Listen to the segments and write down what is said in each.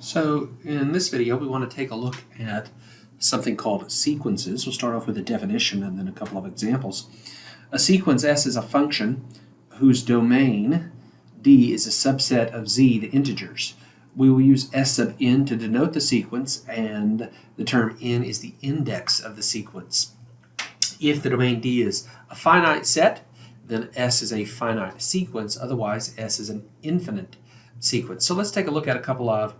So in this video, we want to take a look at something called sequences. We'll start off with a definition and then a couple of examples. A sequence S is a function whose domain D is a subset of Z, the integers. We will use S sub n to denote the sequence, and the term n is the index of the sequence. If the domain D is a finite set, then S is a finite sequence. Otherwise, S is an infinite sequence. So let's take a look at a couple of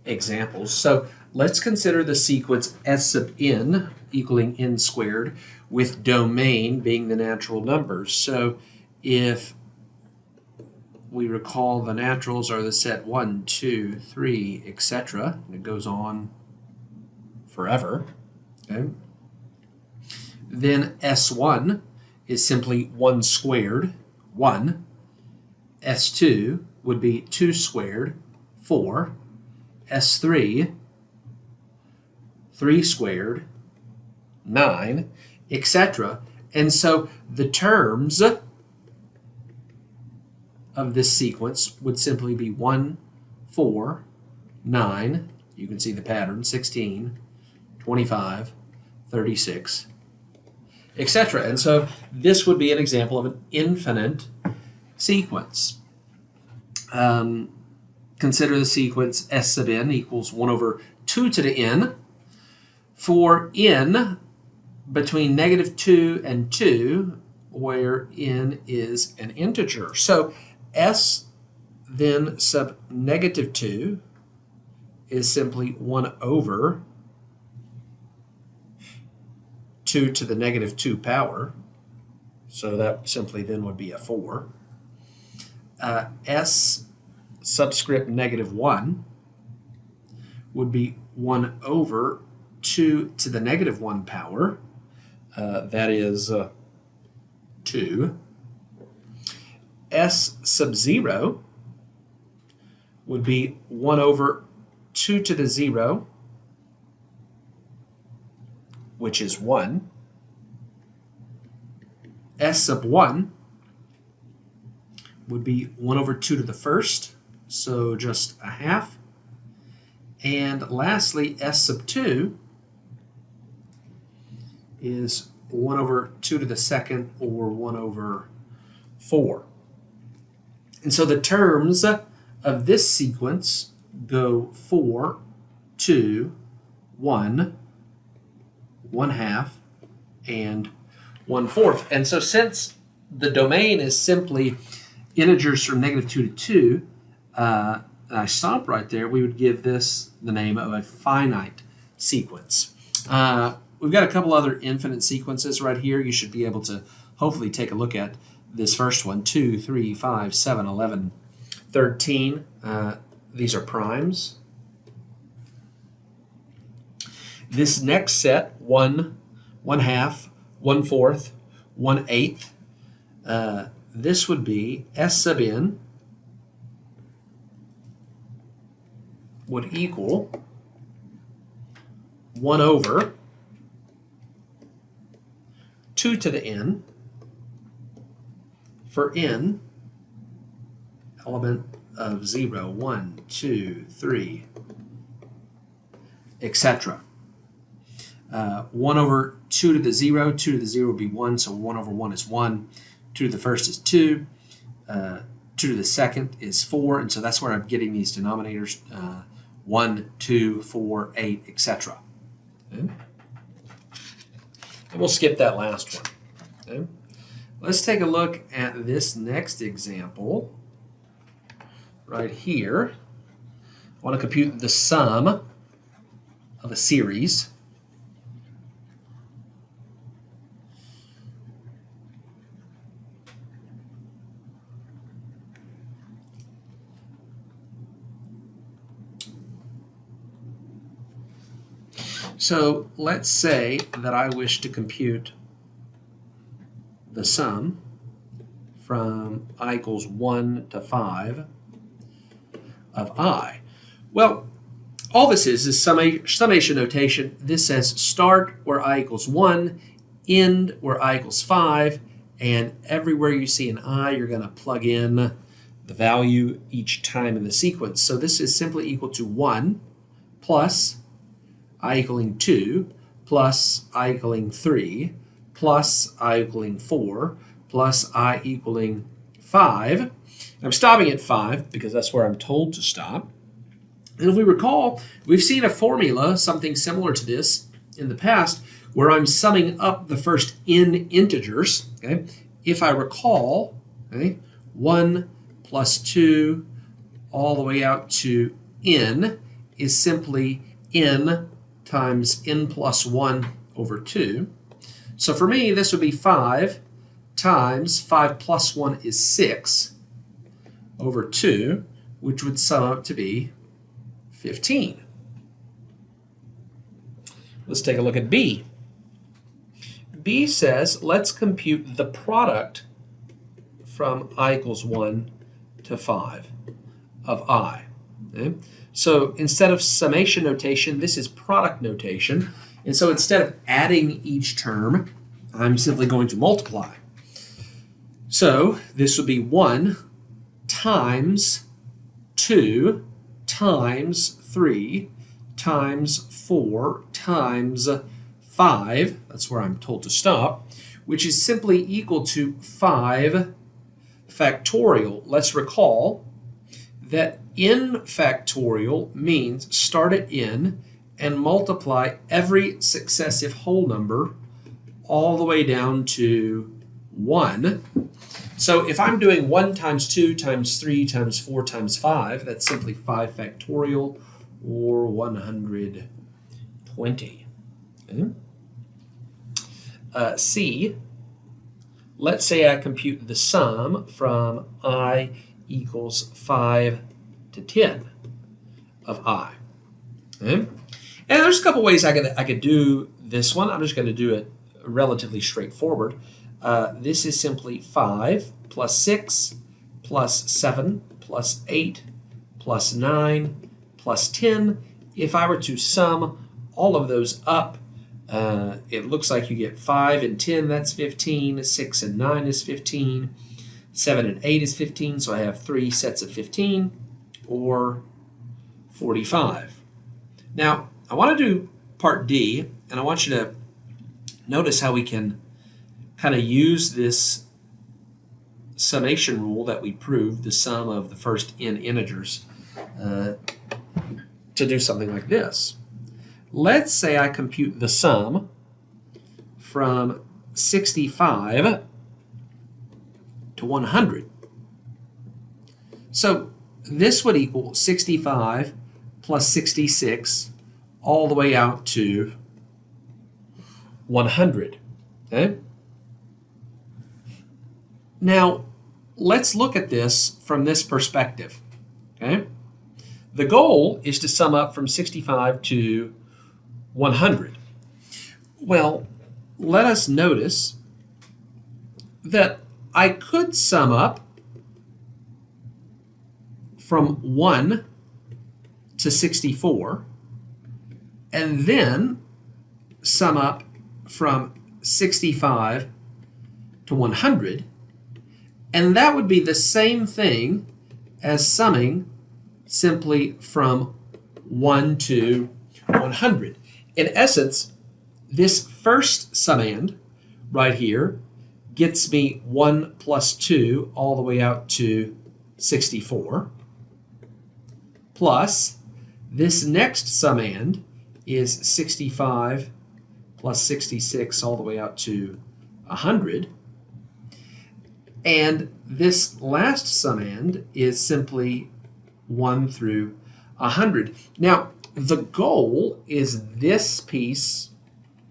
examples. So let's consider the sequence S sub n equaling n squared with domain being the natural numbers. So if we recall, the naturals are the set 1, 2, 3, etc. It goes on forever. Okay. Then S1 is simply 1 squared, 1. S2 would be 2 squared, 4. S3, 3 squared, 9, etc. And so the terms of this sequence would simply be 1, 4, 9, you can see the pattern, 16, 25, 36, etc. And so this would be an example of an infinite sequence. Consider the sequence S sub n equals 1 over 2 to the n. For n between negative 2 and 2, where n is an integer. So S then sub negative 2 is simply 1 over 2 to the negative 2 power. So that simply then would be a 4. S subscript negative 1 would be 1 over 2 to the negative 1 power. That is 2. S sub 0 would be 1 over 2 to the 0, which is 1. S sub 1 would be 1 over 2 to the first, so just a half. And lastly, S sub 2 is 1 over 2 to the second, or 1 over 4. And so the terms of this sequence go 4, 2, 1, 1 half, and 1 fourth. And so since the domain is simply integers from negative 2 to 2, I stop right there, we would give this the name of a finite sequence. We've got a couple other infinite sequences right here. You should be able to hopefully take a look at this first one, 2, 3, 5, 7, 11, 13. These are primes. This next set, 1, 1 half, 1 fourth, 1 eighth, this would be S sub n would equal 1 over 2 to the n for n element of 0, 1, 2, 3, etc. 1 over 2 to the 0, 2 to the 0 would be 1, so 1 over 1 is 1, 2 to the first is 2, 2 to the second is 4, and so that's where I'm getting these denominators, 1, 2, 4, 8, etc. Okay. And we'll skip that last one. Okay. Let's take a look at this next example right here. I want to compute the sum of a series. So let's say that I wish to compute the sum from I equals 1 to 5 of I. Well, all this is summation notation. This says start where I equals 1, end where I equals 5, and everywhere you see an I, you're going to plug in the value each time in the sequence. So this is simply equal to 1 plus I equaling 2 plus I equaling 3 plus I equaling 4 plus I equaling 5. I'm stopping at 5 because that's where I'm told to stop. And if we recall, we've seen a formula, something similar to this in the past, where I'm summing up the first n integers. Okay? If I recall, okay, 1 plus 2 all the way out to n is simply n times n plus 1 over 2. So for me, this would be 5 times 5 plus 1 is 6 over 2, which would sum up to be 15. Let's take a look at B. B says, let's compute the product from I equals 1 to 5 of I. Okay? So instead of summation notation, this is product notation. And so instead of adding each term, I'm simply going to multiply. So this would be 1 times 2 times 3 times 4 times 5, that's where I'm told to stop, which is simply equal to 5 factorial. Let's recall that n factorial means start at n and multiply every successive whole number all the way down to 1. So if I'm doing 1 times 2 times 3 times 4 times 5, that's simply 5 factorial, or 120. Okay. C, let's say I compute the sum from I equals 5 to 10 of I. Okay. And there's a couple ways I could do this one. I'm just going to do it relatively straightforward. This is simply 5 plus 6 plus 7 plus 8 plus 9 plus 10. If I were to sum all of those up, it looks like you get 5 and 10, that's 15, 6 and 9 is 15, 7 and 8 is 15, so I have 3 sets of 15, or 45. Now, I want to do part D, and I want you to notice how we can kind of use this summation rule that we proved, the sum of the first n integers, to do something like this. Let's say I compute the sum from 65 to 100. So this would equal 65 plus 66 all the way out to 100. Okay? Now, let's look at this from this perspective. Okay? The goal is to sum up from 65 to 100. Well, let us notice that I could sum up from 1 to 64 and then sum up from 65 to 100, and that would be the same thing as summing simply from 1 to 100. In essence, this first summand right here gets me 1 plus 2 all the way out to 64, plus this next summand is 65 plus 66 all the way out to 100. And this last summand is simply 1 through 100. Now, the goal is this piece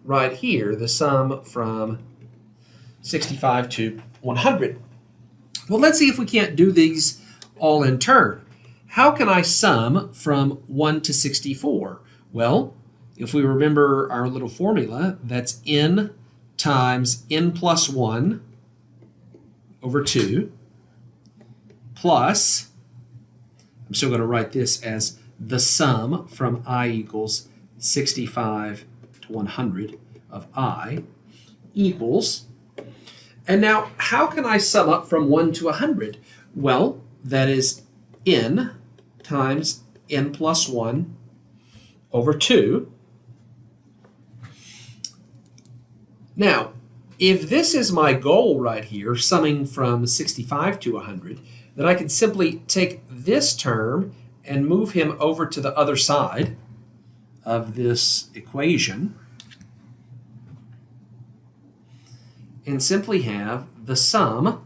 right here, the sum from 65 to 100. Well, let's see if we can't do these all in turn. How can I sum from 1 to 64? Well, if we remember our little formula, that's n times n plus 1 over 2 plus, I'm still going to write this as the sum from I equals 65 to 100 of I equals, and now how can I sum up from 1 to 100? Well, that is n times n plus 1 over 2. Now, if this is my goal right here, summing from 65 to 100, then I can simply take this term and move him over to the other side of this equation and simply have the sum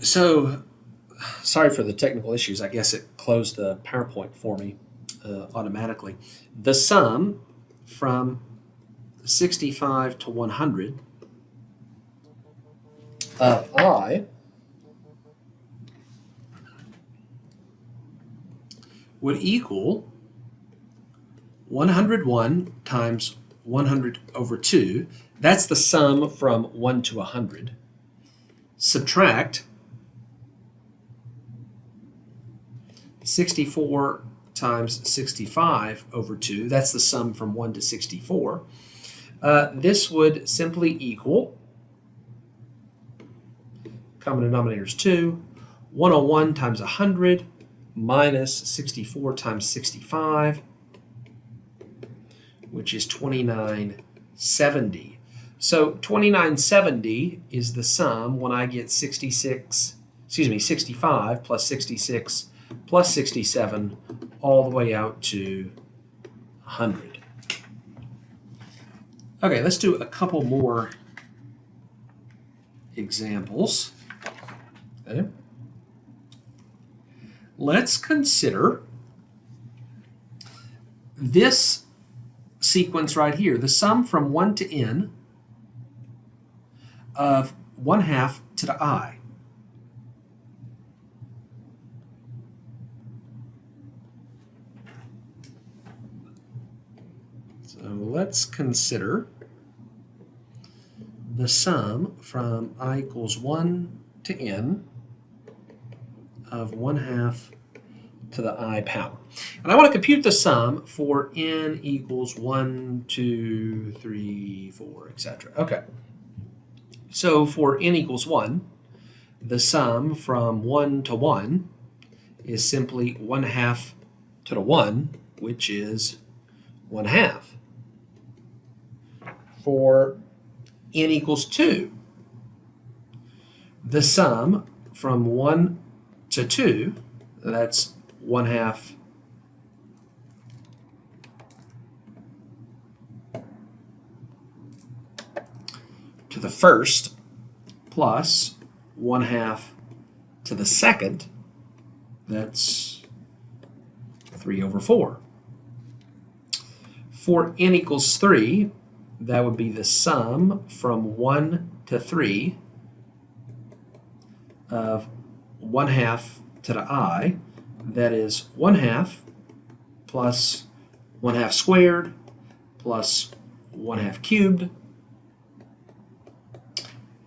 So, sorry for the technical issues. I guess it closed the PowerPoint for me automatically. The sum from 65 to 100 of I would equal 101 times 100 over 2. That's the sum from 1 to 100. Subtract 64 times 65 over 2. That's the sum from 1 to 64. This would simply equal, common denominator is 2, 101 times 100 minus 64 times 65, which is 2970. So 2970 is the sum when I get 65 plus 66 plus 67 all the way out to 100. Okay, let's do a couple more examples. Okay. Let's consider this sequence right here, the sum from 1 to n of 1/2 to the I. So let's consider the sum from I equals 1 to n of 1/2 to the I power. And I want to compute the sum for n equals 1, 2, 3, 4, etc. Okay. So for n equals 1, the sum from 1 to 1 is simply 1/2 to the 1, which is 1/2. For n equals 2, the sum from 1 to 2, that's 1/2 to the first plus 1/2 to the second, that's 3 over 4. For n equals 3, that would be the sum from 1 to 3 of 1/2 to the I, that is 1/2 plus 1/2 squared plus 1/2 cubed,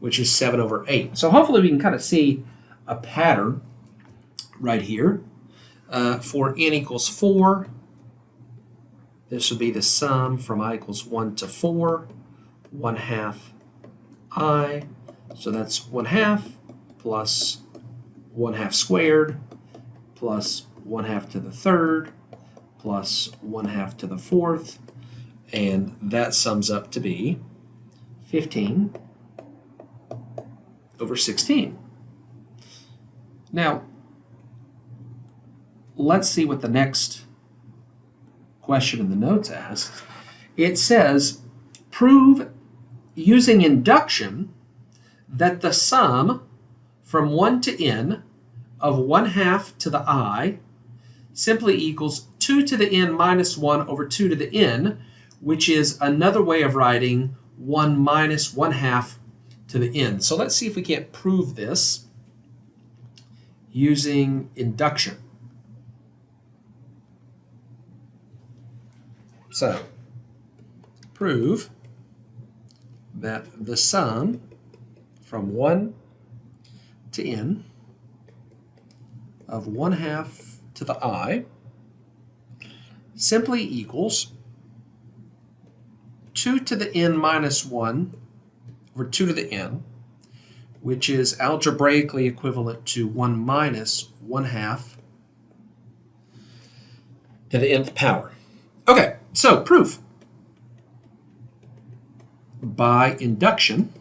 which is 7 over 8. So hopefully we can kind of see a pattern right here. For n equals 4, This would be the sum from I equals 1 to 4, 1/2 I. So that's 1/2 plus 1/2 squared plus 1/2 to the third plus 1/2 to the fourth. And that sums up to be 15 over 16. Now, let's see what the next question in the notes asks. It says, prove using induction that the sum from 1 to n of 1/2 to the I simply equals 2 to the n minus 1 over 2 to the n, which is another way of writing 1 minus 1/2 to the n. So let's see if we can't prove this using induction. So, prove that the sum from 1 to n of 1/2 to the I simply equals 2 to the n minus 1 over 2 to the n, which is algebraically equivalent to 1 minus 1/2 to the nth power. Okay, so proof. By induction,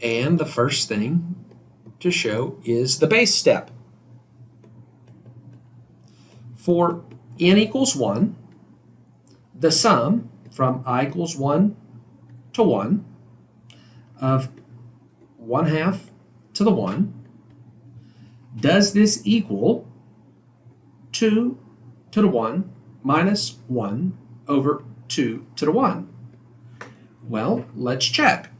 and the first thing to show is the base step. For n equals 1, the sum from I equals 1 to 1 of 1/2 to the 1, does this equal 2 to the 1 minus 1 over 2 to the 1? Well, let's check.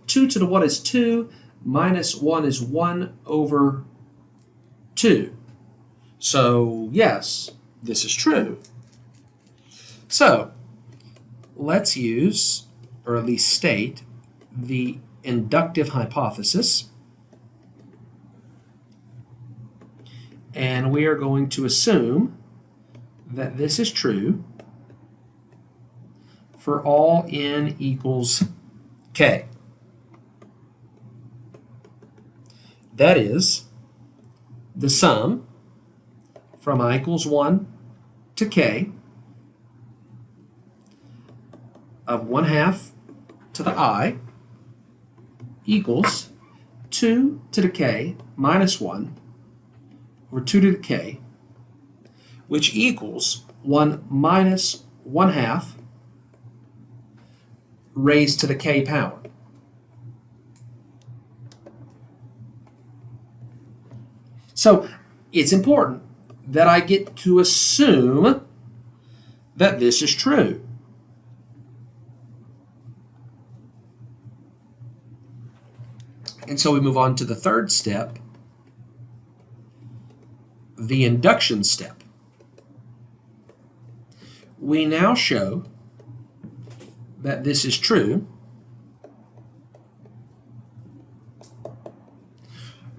2 to the 1 is 2, minus 1 is 1 over 2. So, yes, this is true. So, let's use, or at least state, the inductive hypothesis. And we are going to assume that this is true for all n equals k. That is, the sum from I equals 1 to k of 1/2 to the I equals 2 to the k minus 1 over 2 to the k, which equals 1 minus 1/2 raised to the k power. So it's important that I get to assume that this is true. And so we move on to the third step, the induction step. We now show that this is true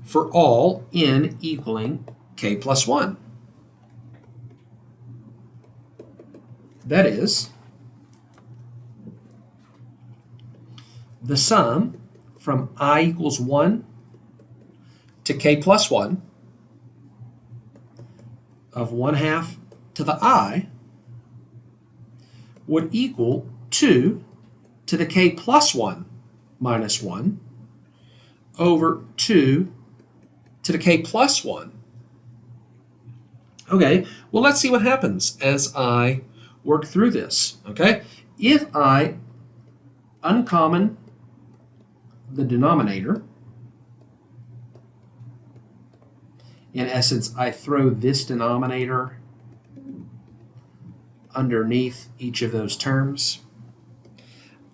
for all n equaling k plus 1. That is, the sum from I equals 1 to k plus 1 of 1/2 to the I would equal 2 to the k plus 1 minus 1 over 2 to the k plus 1. Okay, well, let's see what happens as I work through this. Okay, if I uncommon the denominator, in essence, I throw this denominator underneath each of those terms,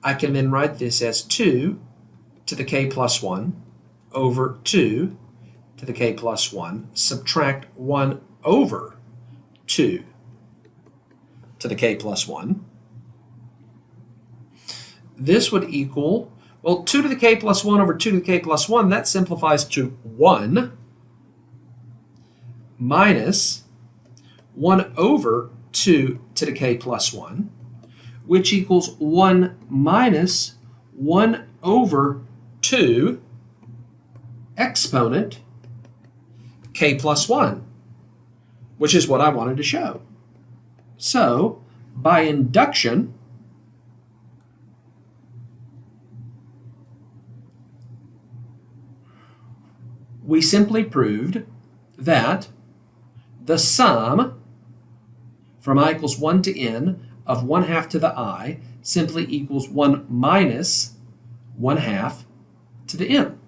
I can then write this as 2 to the k plus 1 over 2 to the k plus 1, subtract 1 over 2 to the k plus 1. This would equal, well, 2 to the k plus 1 over 2 to the k plus 1, that simplifies to 1. minus 1 over 2 to the k plus 1, which equals 1 minus 1 over 2 exponent k plus 1, which is what I wanted to show. So, by induction, we simply proved that the sum from I equals 1 to n of 1/2 to the I simply equals 1 minus 1/2 to the n.